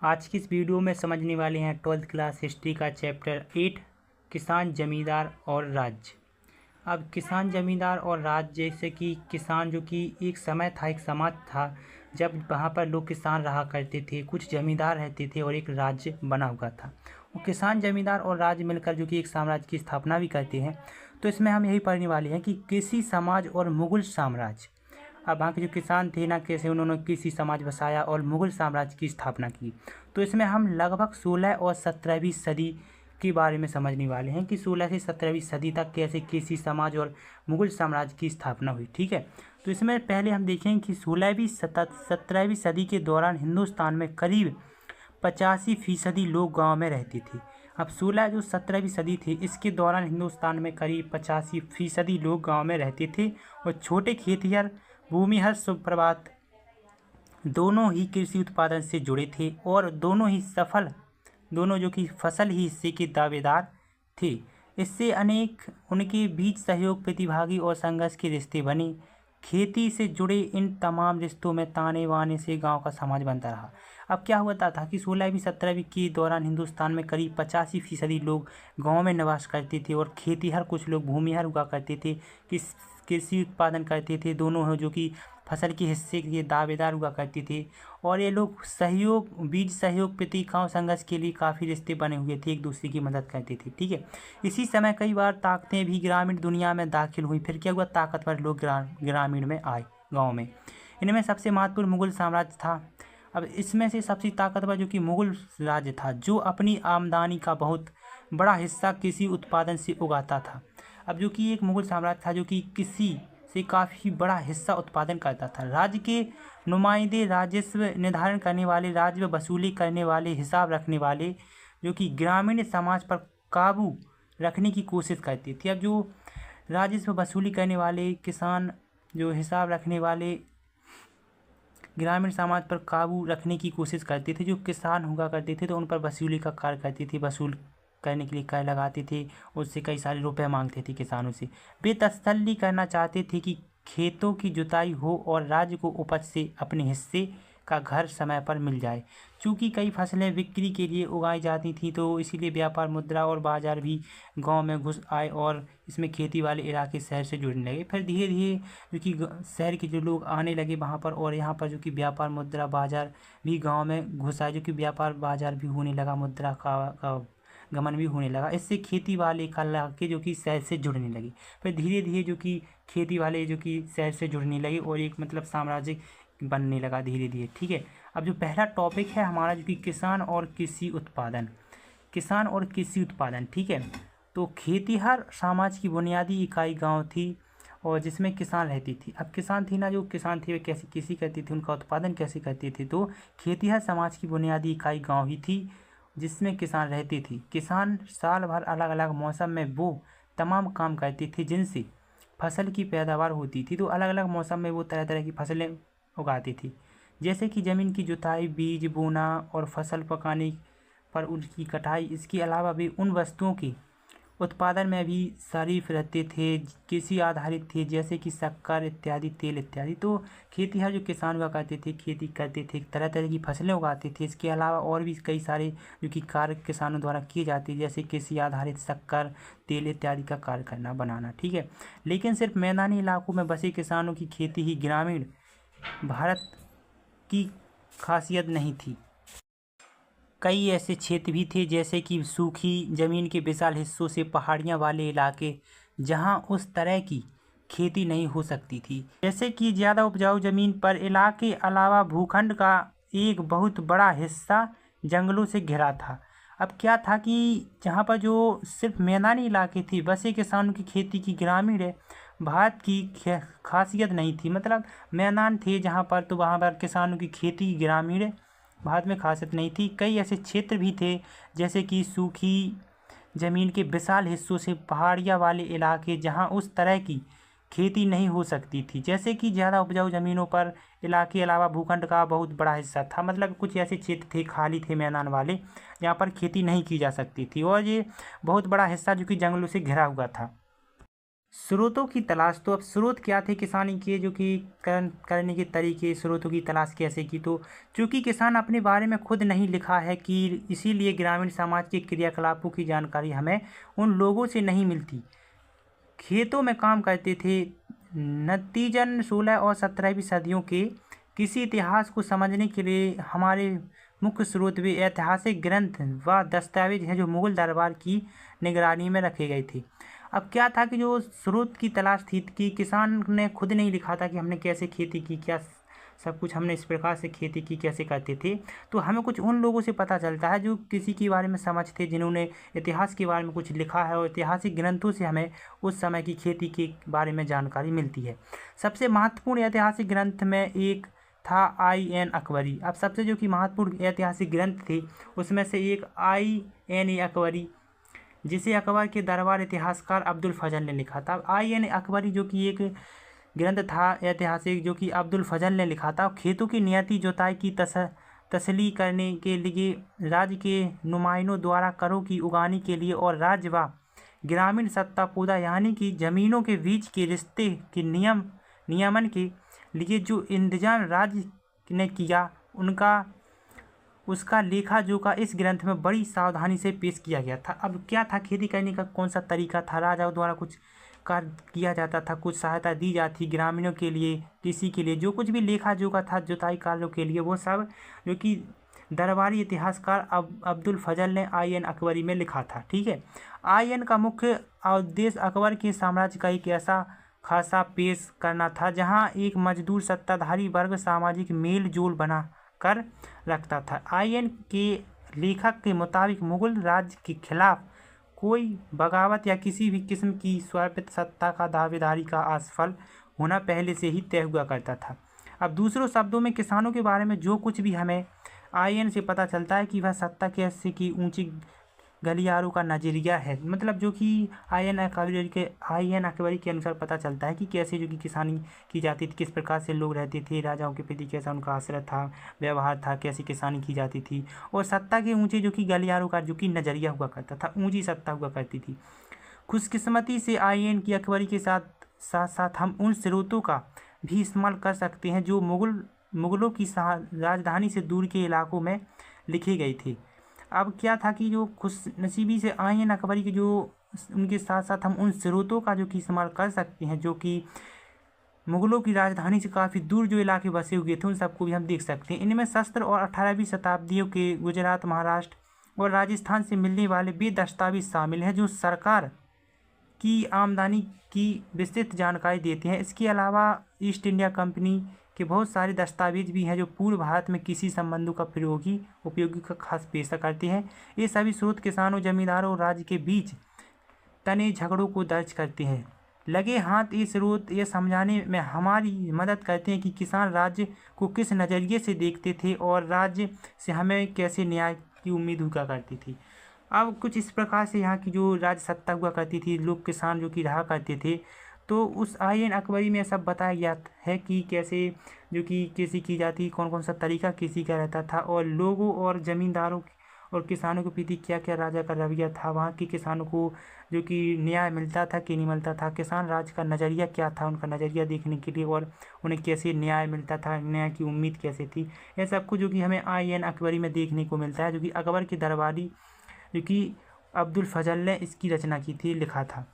आज की इस वीडियो में समझने वाले हैं 12th क्लास हिस्ट्री का चैप्टर 8 किसान जमींदार और राज्य। अब किसान जमींदार और राज्य जैसे कि किसान जो कि एक समय था, एक समाज था जब वहाँ पर लोग किसान रहा करते थे, कुछ जमींदार रहते थे और एक राज्य बना हुआ था। वो किसान जमींदार और राज्य मिलकर जो कि एक साम्राज्य की स्थापना भी करते हैं। तो इसमें हम यही पढ़ने वाले हैं कि कृषि समाज और मुगल साम्राज्य। अब वहाँ के जो किसान थे ना, कैसे उन्होंने कृषि समाज बसाया और मुगल साम्राज्य की स्थापना की। तो इसमें हम लगभग 16 और 17वीं सदी के बारे में समझने वाले हैं कि 16 से 17वीं सदी तक कैसे कृषि समाज और मुगल साम्राज्य की स्थापना हुई। ठीक है, तो इसमें पहले हम देखें कि 17वीं सदी के दौरान हिंदुस्तान में करीब 85% लोग गाँव में रहते थे। अब 17वीं सदी थी, इसके दौरान हिंदुस्तान में करीब 85% लोग गाँव में रहते थे और छोटे खेतिहर भूमिहर सुप्रभात दोनों ही कृषि उत्पादन से जुड़े थे और दोनों जो कि फसल ही हिस्से के दावेदार थे। इससे अनेक उनके बीच सहयोग, प्रतिभागी और संघर्ष के रिश्ते बने। खेती से जुड़े इन तमाम रिश्तों में ताने बाने से गांव का समाज बनता रहा। अब क्या हुआ था कि 16वीं 17वीं के दौरान हिंदुस्तान में करीब 85% लोग गांव में निवास करते थे और खेतीहर, कुछ लोग भूमिहर हुआ करते थे, कृषि उत्पादन करते थे, दोनों हैं जो कि फसल के हिस्से के दावेदार हुआ करते थे। और ये लोग बीज सहयोग, प्रतिकाओं, संघर्ष के लिए काफ़ी रिश्ते बने हुए थे, एक दूसरे की मदद करते थे। ठीक है, इसी समय कई बार ताकतें भी ग्रामीण दुनिया में दाखिल हुई। फिर क्या हुआ, ताकतवर लोग ग्रामीण में आए, गाँव में। इनमें सबसे महत्वपूर्ण मुगल साम्राज्य था। अब इसमें से सबसे ताकतवर जो कि मुगल राज्य था, जो अपनी आमदनी का बहुत बड़ा हिस्सा कृषि उत्पादन से उगाता था। अब जो कि एक मुगल साम्राज्य था जो कि कृषि से काफ़ी बड़ा हिस्सा उत्पादन करता था। राज्य के नुमाइंदे राजस्व निर्धारण करने वाले, राज्य वसूली करने वाले, हिसाब रखने वाले, जो कि ग्रामीण समाज पर काबू रखने की कोशिश करते थे। अब जो राजस्व वसूली करने वाले किसान, जो हिसाब रखने वाले, ग्रामीण समाज पर काबू रखने की कोशिश करते थे। जो किसान हुआ करते थे तो उन पर वसूली का कार्य करते थे, वसूल करने के लिए कर लगाते थे, उससे कई सारे रुपए मांगते थे किसानों से। वे तसल्ली करना चाहते थे कि खेतों की जुताई हो और राज्य को उपज से अपने हिस्से का घर समय पर मिल जाए। चूँकि कई फसलें बिक्री के लिए उगाई जाती थी तो इसीलिए व्यापार, मुद्रा और बाजार भी गांव में घुस आए और इसमें खेती वाले इलाके शहर से जुड़ने लगे। फिर धीरे धीरे जो कि शहर के जो लोग आने लगे वहाँ पर, और यहाँ पर जो कि व्यापार, मुद्रा, बाजार भी गाँव में घुस आए, जो कि व्यापार बाजार भी होने लगा, मुद्रा का गमन भी होने लगा। इससे खेती वाले इलाके जो कि शहर से जुड़ने लगे। फिर धीरे धीरे जो कि खेती वाले जो कि शहर से जुड़ने लगे और एक मतलब साम्राज्य बनने लगा धीरे धीरे। ठीक है, अब जो पहला टॉपिक है हमारा जो कि किसान और कृषि उत्पादन। किसान और कृषि उत्पादन, ठीक है। तो खेतीहर समाज की बुनियादी इकाई गाँव थी और जिसमें किसान रहती थी। अब किसान थी ना, जो किसान थे वे कैसे कृषि करती थी, उनका उत्पादन कैसे करते थे। तो खेतीहर समाज की बुनियादी इकाई गाँव ही थी जिसमें किसान रहती थी। किसान साल भर अलग अलग मौसम में वो तमाम काम करते थे जिनसे फसल की पैदावार होती थी। तो अलग अलग मौसम में वो तरह तरह की फसलें उगाती थी, जैसे कि ज़मीन की जुताई, बीज बोना और फसल पकाने पर उनकी कटाई। इसके अलावा भी उन वस्तुओं की उत्पादन में भी शरीफ रहते थे, कृषि आधारित थे, जैसे कि शक्कर इत्यादि, तेल इत्यादि। तो खेतीहर जो किसान हुआ करते थे, खेती करते थे, तरह तरह की फसलें उगाते थे। इसके अलावा और भी कई सारे जो कि कार्य किसानों द्वारा किए जाते हैं, जैसे कृषि आधारित शक्कर, तेल इत्यादि का कार्य करना, बनाना। ठीक है, लेकिन सिर्फ मैदानी इलाकों में बसे किसानों की खेती ही ग्रामीण भारत की खासियत नहीं थी। कई ऐसे क्षेत्र भी थे, जैसे कि सूखी जमीन के विशाल हिस्सों से पहाड़ियाँ वाले इलाके, जहाँ उस तरह की खेती नहीं हो सकती थी। जैसे कि ज़्यादा उपजाऊ ज़मीन पर इलाके अलावा भूखंड का एक बहुत बड़ा हिस्सा जंगलों से घिरा था। अब क्या था कि जहाँ पर जो सिर्फ मैदानी इलाके थे, बसे किसानों की खेती की ग्रामीण भारत की खासियत नहीं थी। मतलब मैदान थे जहाँ पर, तो वहाँ पर किसानों की खेती ग्रामीण भारत में खासियत नहीं थी। कई ऐसे क्षेत्र भी थे, जैसे कि सूखी ज़मीन के विशाल हिस्सों से पहाड़ियाँ वाले इलाके, जहाँ उस तरह की खेती नहीं हो सकती थी। जैसे कि ज़्यादा उपजाऊ ज़मीनों पर इलाके अलावा भूखंड का बहुत बड़ा हिस्सा था। मतलब कुछ ऐसे क्षेत्र थे, खाली थे, मैदान वाले, जहाँ पर खेती नहीं की जा सकती थी, और ये बहुत बड़ा हिस्सा जो कि जंगलों से घिरा हुआ था। स्रोतों की तलाश। तो अब स्रोत क्या थे किसानी के, जो कि करने के तरीके, स्रोतों की तलाश कैसे की। तो चूँकि किसान अपने बारे में खुद नहीं लिखा है कि इसीलिए ग्रामीण समाज के क्रियाकलापों की जानकारी हमें उन लोगों से नहीं मिलती। खेतों में काम करते थे। नतीजन 16 और 17वीं सदियों के किसी इतिहास को समझने के लिए हमारे मुख्य स्रोत वे ऐतिहासिक ग्रंथ व दस्तावेज हैं जो मुगल दरबार की निगरानी में रखे गए थे। अब क्या था कि जो स्रोत की तलाश थी कि किसान ने खुद नहीं लिखा था कि हमने कैसे खेती की, क्या सब कुछ हमने इस प्रकार से खेती की, कैसे करते थे। तो हमें कुछ उन लोगों से पता चलता है जो किसी के बारे में समझते, जिन्होंने इतिहास के बारे में कुछ लिखा है, और ऐतिहासिक ग्रंथों से हमें उस समय की खेती के बारे में जानकारी मिलती है। सबसे महत्वपूर्ण ऐतिहासिक ग्रंथ में एक था IN अकबरी। अब सबसे जो कि महत्वपूर्ण ऐतिहासिक ग्रंथ थे उसमें से एक IN अकबरी, जिसे अकबर के दरबार इतिहासकार अब्दुल फजल ने लिखा था। IN अकबरी जो कि एक ग्रंथ था ऐतिहासिक, जो कि अब्दुल फजल ने लिखा था। खेतों की नियति जुताई की तसली करने के लिए राज्य के नुमाइंदों द्वारा करों की उगानी के लिए और राज्य व ग्रामीण सत्तापोदा यानी कि जमीनों के बीच के रिश्ते के नियमन के लिए जो इंतजाम राज्य ने किया उसका लेखा जोखा इस ग्रंथ में बड़ी सावधानी से पेश किया गया था। अब क्या था, खेती करने का कौन सा तरीका था, राजाओं द्वारा कुछ कार्य किया जाता था, कुछ सहायता दी जाती ग्रामीणों के लिए, किसी के लिए जो कुछ भी लेखा जोखा था जुताई कार्यों के लिए, वो सब जो कि दरबारी इतिहासकार अब्दुल फजल ने IN अकबरी में लिखा था। ठीक है। IN का मुख्य उद्देश्य अकबर के साम्राज्य का एक ऐसा खासा पेश करना था जहां एक मजदूर सत्ताधारी वर्ग सामाजिक मेल जोल बना कर रखता था। IN के लेखक के मुताबिक मुगल राज्य के खिलाफ कोई बगावत या किसी भी किस्म की स्वायत्त सत्ता का दावेदारी का असफल होना पहले से ही तय हुआ करता था। अब दूसरों शब्दों में किसानों के बारे में जो कुछ भी हमें IN से पता चलता है कि वह सत्ता कैसे की ऊंची गलियारों का नजरिया है, मतलब जो कि IN अकबरी के अनुसार पता चलता है कि कैसे जो कि किसानी की जाती थी, किस प्रकार से लोग रहते थे, राजाओं के प्रति कैसा उनका आश्रय था, व्यवहार था, कैसी किसानी की जाती थी, और सत्ता के ऊंचे जो कि गलियारों का जो कि नजरिया हुआ करता था, ऊंची सत्ता हुआ करती थी। खुशकिस्मती से IN की अकबरी के साथ साथ हम उन स्रोतों का भी इस्तेमाल कर सकते हैं जो मुगलों की राजधानी से दूर के इलाकों में लिखे गए थे। अब क्या था कि जो खुशनसीबी से IN अकबरी के जो उनके साथ साथ हम उन स्रोतों का जो कि इस्तेमाल कर सकते हैं जो कि मुगलों की राजधानी से काफ़ी दूर जो इलाके बसे हुए थे, उन सबको भी हम देख सकते हैं। इनमें शस्त्र और 18वीं शताब्दियों के गुजरात, महाराष्ट्र और राजस्थान से मिलने वाले वे दस्तावेज शामिल हैं जो सरकार की आमदनी की विस्तृत जानकारी देते हैं। इसके अलावा ईस्ट इंडिया कंपनी के बहुत सारे दस्तावेज भी हैं जो पूर्व भारत में किसी संबंधों का उपयोगी का खास पेशा करते हैं। ये सभी स्रोत किसानों, जमींदारों और राज्य के बीच तने झगड़ों को दर्ज करते हैं। लगे हाथ ये स्रोत ये समझाने में हमारी मदद करते हैं कि किसान राज्य को किस नज़रिए से देखते थे और राज्य से हमें कैसे न्याय की उम्मीद हुआ करती थी। अब कुछ इस प्रकार से यहाँ की जो राज्य सत्ता हुआ करती थी, लोग किसान जो कि रहा करते थे, तो उस IN अकबरी में सब बताया गया है कि कैसे जो कि खेती की जाती, कौन कौन सा तरीका किसी का रहता था, और लोगों और ज़मींदारों और किसानों के प्रति क्या क्या राजा का रवैया था, वहाँ के किसानों को जो कि न्याय मिलता था कि नहीं मिलता था, किसान राज का नज़रिया क्या था, उनका नज़रिया देखने के लिए, और उन्हें कैसे न्याय मिलता था, न्याय की उम्मीद कैसे थी, यह सब कुछ जो कि हमें IN अकबरी में देखने को मिलता है, जो कि अकबर के दरबारी जो कि अब्दुल फजल ने इसकी रचना की थी, लिखा था।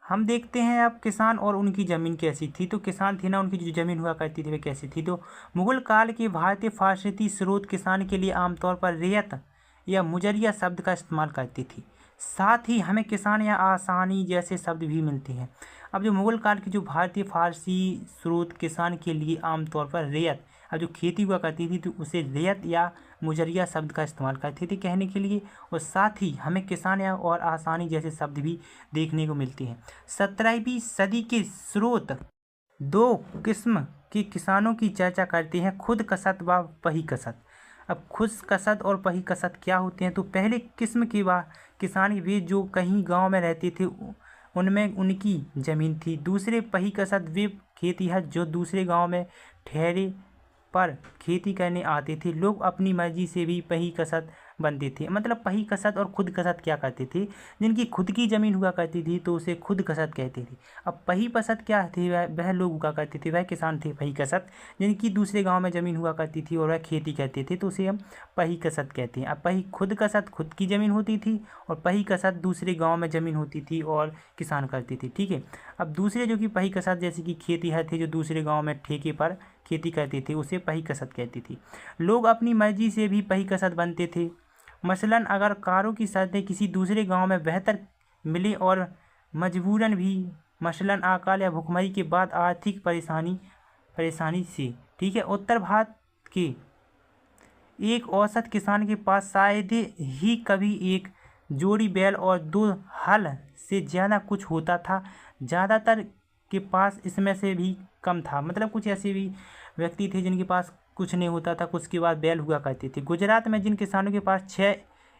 हम देखते हैं अब किसान और उनकी ज़मीन कैसी थी। तो किसान थे ना, उनकी जो ज़मीन हुआ करती थी वे कैसी थी। तो मुगल काल के भारतीय फारसी स्रोत किसान के लिए आमतौर पर रेयत या मुजरिया शब्द का इस्तेमाल करती थी। साथ ही हमें किसान या आसानी जैसे शब्द भी मिलते हैं। अब जो मुगल काल की जो भारतीय फारसी स्रोत किसान के लिए आमतौर पर रेयत, अब जो खेती हुआ करती थी तो उसे रेयत या मुजरिया शब्द का इस्तेमाल करते थे कहने के लिए, और साथ ही हमें किसान या और आसानी जैसे शब्द भी देखने को मिलते हैं। 17वीं सदी के स्रोत दो किस्म के किसानों की चर्चा करते हैं, खुद कसत व पही कसत। अब खुद कसत और पही कसत क्या होते हैं। तो पहले किस्म के किसान वे जो कहीं गांव में रहते थे, उनमें उनकी ज़मीन थी। दूसरे पही कसत वे खेतिहर जो दूसरे गांव में ठहरे पर खेती करने आते थे। लोग अपनी मर्जी से भी पही कसत बनती थी। मतलब पही कसत और खुद कसत क्या करती थी, जिनकी खुद की ज़मीन हुआ करती थी तो उसे खुद कसत कहती थी। अब पही कसत क्या थी, वह लोग हुआ करते थे, वह किसान थे पही कसत, जिनकी दूसरे गाँव में ज़मीन हुआ करती थी और वह खेती करते थे तो उसे हम पही कसत कहते हैं। अब पही खुद कसत खुद की ज़मीन होती थी और पही कसत दूसरे गाँव में ज़मीन होती थी और किसान करती थी। ठीक है, अब दूसरे जो कि पही कसत जैसे कि खेतीहर थे जो दूसरे गाँव में ठेके पर खेती करती थी उसे पही कसत कहती थी। लोग अपनी मर्जी से भी पही कसत बनते थे। मसलन अगर कारों की शर्तें किसी दूसरे गांव में बेहतर मिले और मजबूरन भी, मसलन अकाल या भुखमरी के बाद आर्थिक परेशानी से, ठीक है, उत्तर भारत के एक औसत किसान के पास शायद ही कभी एक जोड़ी बैल और 2 हल से ज़्यादा कुछ होता था। ज़्यादातर के पास इसमें से भी कम था। मतलब कुछ ऐसे भी व्यक्ति थे जिनके पास कुछ नहीं होता था, कुछ के बाद बैल हुआ करते थे। गुजरात में जिन किसानों के पास 6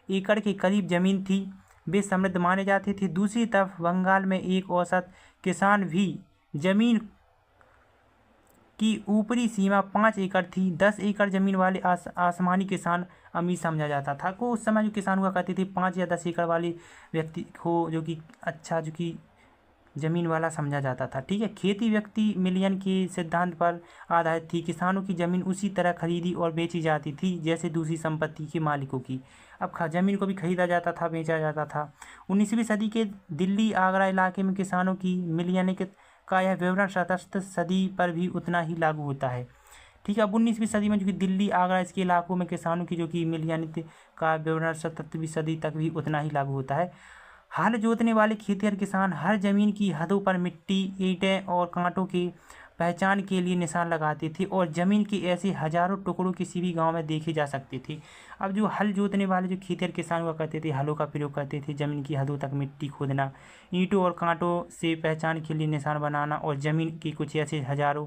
एकड़ के करीब ज़मीन थी वे समृद्ध माने जाते थे। दूसरी तरफ बंगाल में एक औसत किसान भी ज़मीन की ऊपरी सीमा 5 एकड़ थी। 10 एकड़ ज़मीन वाले आसमानी किसान अमीर समझा जाता था। को उस समय जो किसान हुआ करते थे 5 या 10 एकड़ वाले व्यक्ति को जो कि अच्छा जो कि ज़मीन वाला समझा जाता था। ठीक है, खेती व्यक्ति मिलियन के सिद्धांत पर आधारित थी। किसानों की ज़मीन उसी तरह खरीदी और बेची जाती थी जैसे दूसरी संपत्ति के मालिकों की। अब ज़मीन को भी खरीदा जाता था, बेचा जाता था। 19वीं सदी के दिल्ली आगरा इलाके में किसानों की मिलियन का यह विवरण 17वीं सदी पर भी उतना ही लागू होता है। ठीक है, अब 19वीं सदी में जो कि दिल्ली आगरा इसके इलाकों में किसानों की जो कि मिलियनित का विवरण 17वीं सदी तक भी उतना ही लागू होता है। हल जोतने वाले खेतिहर किसान हर जमीन की हदों पर मिट्टी, ईंटें और कांटों की पहचान के लिए निशान लगाते थे और जमीन के ऐसे हजारों टुकड़ों किसी भी गांव में देखे जा सकते थे। अब जो हल जोतने वाले जो खेतिहर किसान हुआ करते थे हलों का प्रयोग करते थे, जमीन की हदों तक मिट्टी खोदना, ईंटों और कांटों से पहचान के लिए निशान बनाना और जमीन के कुछ ऐसे हजारों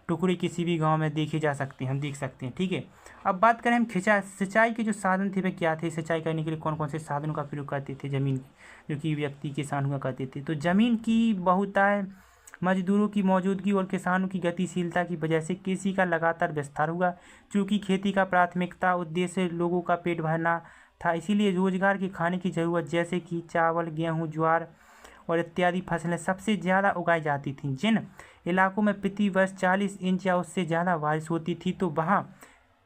टुकड़े किसी भी गांव में देखे जा सकते हैं, हम देख सकते हैं। ठीक है, अब बात करें हम सिंचाई के जो साधन थे वे क्या थे, सिंचाई करने के लिए कौन कौन से साधनों का प्रयोग करते थे जमीन जो कि व्यक्ति किसान हुआ करते थे। तो जमीन की बहुतायत, मजदूरों की मौजूदगी और किसानों की गतिशीलता की वजह से कृषि का लगातार विस्तार हुआ। चूँकि खेती का प्राथमिकता उद्देश्य लोगों का पेट भरना था, इसीलिए रोजगार के खाने की जरूरत जैसे कि चावल, गेहूँ, ज्वार और इत्यादि फसलें सबसे ज़्यादा उगाई जाती थीं। जिन इलाकों में प्रति वर्ष 40 इंच या उससे ज़्यादा बारिश होती थी तो वहाँ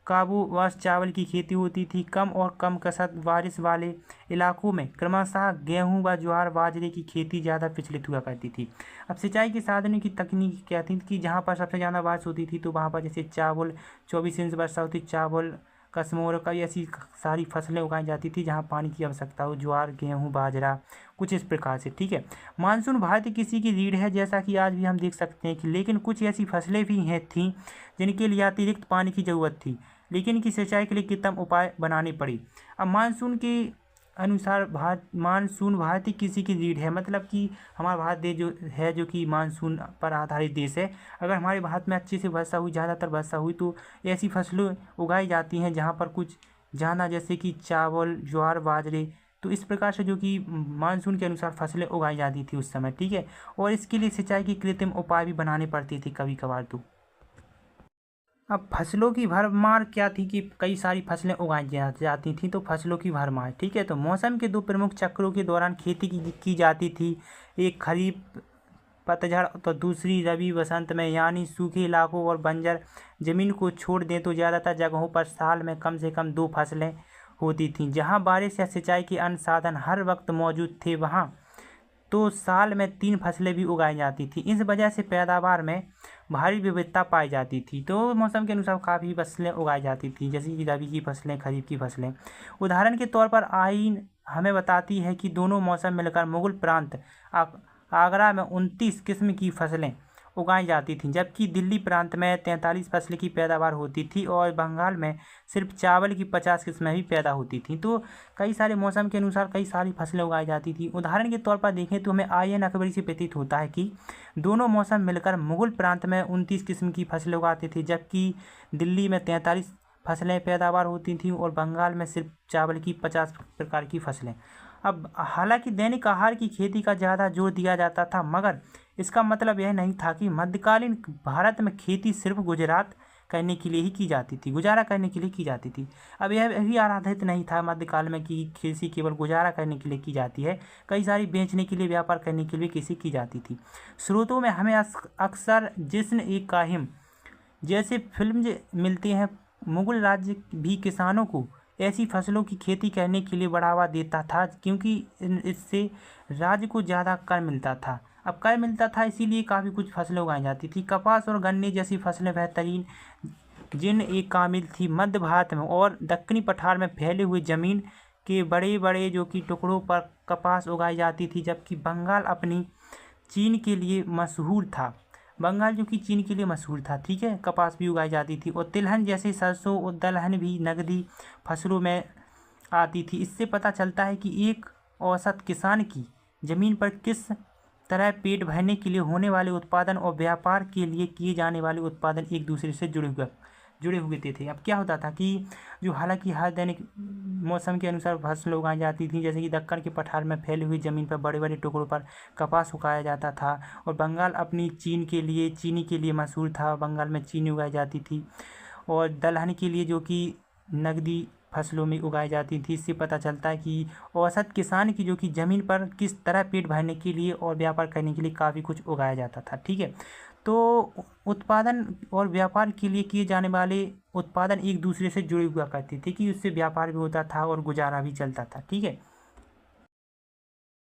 काबू वर्ष चावल की खेती होती थी। कम और कम कसत बारिश वाले इलाकों में क्रमशः गेहूं व ज्वार बाजरे की खेती ज़्यादा प्रचलित हुआ करती थी। अब सिंचाई के साधनों की तकनीक क्या थी कि जहाँ पर सबसे ज़्यादा बारिश होती थी तो वहाँ पर जैसे चावल 24 इंच वर्षा होती, चावल, कसमोर, कई ऐसी सारी फसलें उगाई जाती थी जहाँ पानी की आवश्यकता हो, ज्वार, गेहूँ, बाजरा, कुछ इस प्रकार से। ठीक है, मानसून भारतीय कृषि की रीढ़ है जैसा कि आज भी हम देख सकते हैं कि, लेकिन कुछ ऐसी फसलें भी थीं जिनके लिए अतिरिक्त पानी की ज़रूरत थी, लेकिन इनकी सिंचाई के लिए कृत्रिम उपाय बनाने पड़े। अब मानसून के अनुसार मानसून भारतीय कृषि की रीढ़ है। मतलब कि हमारा भारत देश जो कि मानसून पर आधारित देश है। अगर हमारे भारत में अच्छे से वर्षा हुई, ज़्यादातर वर्षा हुई तो ऐसी फसलें उगाई जाती हैं जहाँ पर कुछ ज़्यादा, जैसे कि चावल, ज्वार, बाजरे, तो इस प्रकार से जो कि मानसून के अनुसार फसलें उगाई जाती थी उस समय। ठीक है, और इसके लिए सिंचाई की कृत्रिम उपाय भी बनाने पड़ते थे कभी कभार। तो अब फसलों की भरमार क्या थी कि कई सारी फसलें उगाई जाती थी, तो फसलों की भरमार। ठीक है, तो मौसम के 2 प्रमुख चक्रों के दौरान खेती की जाती थी, एक खरीफ पतझड़ तो दूसरी रबी वसंत में। यानी सूखे इलाकों और बंजर जमीन को छोड़ दें तो ज़्यादातर जगहों पर साल में कम से कम 2 फसलें होती थीं। जहाँ बारिश या सिंचाई के अन्य साधन हर वक्त मौजूद थे वहाँ तो साल में 3 फसलें भी उगाई जाती थी। इस वजह से पैदावार में भारी विविधता पाई जाती थी। तो मौसम के अनुसार काफ़ी फसलें उगाई जाती थी, जैसे कि रबी की फसलें, खरीफ की फसलें। उदाहरण के तौर पर आईन हमें बताती है कि दोनों मौसम मिलकर मुगल प्रांत आगरा में 29 किस्म की फसलें उगाई जाती थीं, जबकि दिल्ली प्रांत में 43 फसलें की पैदावार होती थी और बंगाल में सिर्फ चावल की 50 किस्में भी पैदा होती थीं। तो कई सारे मौसम के अनुसार कई सारी फसलें उगाई जाती थी। उदाहरण के तौर पर देखें तो हमें आईएन अकबरी से प्रतीत होता है कि दोनों मौसम मिलकर मुगल प्रांत में 29 किस्म की फसलें उगाते थे, जबकि दिल्ली में 43 फसलें पैदावार होती थीं और बंगाल में सिर्फ चावल की 50 प्रकार की फसलें। अब हालांकि दैनिक आहार की खेती का ज़्यादा जोर दिया जाता था, मगर इसका मतलब यह नहीं था कि मध्यकालीन भारत में खेती सिर्फ गुजरात, करने के लिए ही की जाती थी, गुजारा करने के लिए की जाती थी। अब यह भी आराधित नहीं था मध्यकाल में कि कृषि केवल गुजारा करने के लिए की जाती है, कई सारी बेचने के लिए, व्यापार करने के लिए कृषि की जाती थी। स्रोतों में हमें अक्सर जिस्न ए काहिम जैसे फिल्म मिलते हैं। मुगल राज्य भी किसानों को ऐसी फसलों की खेती करने के लिए बढ़ावा देता था क्योंकि इससे राज्य को ज़्यादा कर मिलता था। अब कर मिलता था इसीलिए काफ़ी कुछ फसलें उगाई जाती थी। कपास और गन्ने जैसी फसलें बेहतरीन जिन एक कामिल थी। मध्य भारत में और दक्षिणी पठार में फैले हुए ज़मीन के बड़े बड़े जो कि टुकड़ों पर कपास उगाई जाती थी, जबकि बंगाल अपनी चीन के लिए मशहूर था। बंगाल जो कि चीन के लिए मशहूर था, ठीक है, कपास भी उगाई जाती थी। और तिलहन जैसे सरसों और दलहन भी नकदी फसलों में आती थी। इससे पता चलता है कि एक औसत किसान की ज़मीन पर किस तरह पेट भरने के लिए होने वाले उत्पादन और व्यापार के लिए किए जाने वाले उत्पादन एक दूसरे से जुड़े हुए थे। अब क्या होता था कि जो हालांकि हर दैनिक मौसम के अनुसार फसलें उगाई जाती थी, जैसे कि दक्कन के पठार में फैली हुई ज़मीन पर बड़े बड़े टुकड़ों पर कपास उगाया जाता था। और बंगाल अपनी चीनी के लिए मशहूर था, बंगाल में चीनी उगाई जाती थी। और दलहन के लिए जो कि नकदी फसलों में उगाई जाती थी। इससे पता चलता है कि औसत किसान की जो कि ज़मीन पर किस तरह पेट भरने के लिए और व्यापार करने के लिए काफ़ी कुछ उगाया जाता था, ठीक है। तो उत्पादन और व्यापार के लिए किए जाने वाले उत्पादन एक दूसरे से जुड़े हुआ करते थे कि उससे व्यापार भी होता था और गुजारा भी चलता था, ठीक है।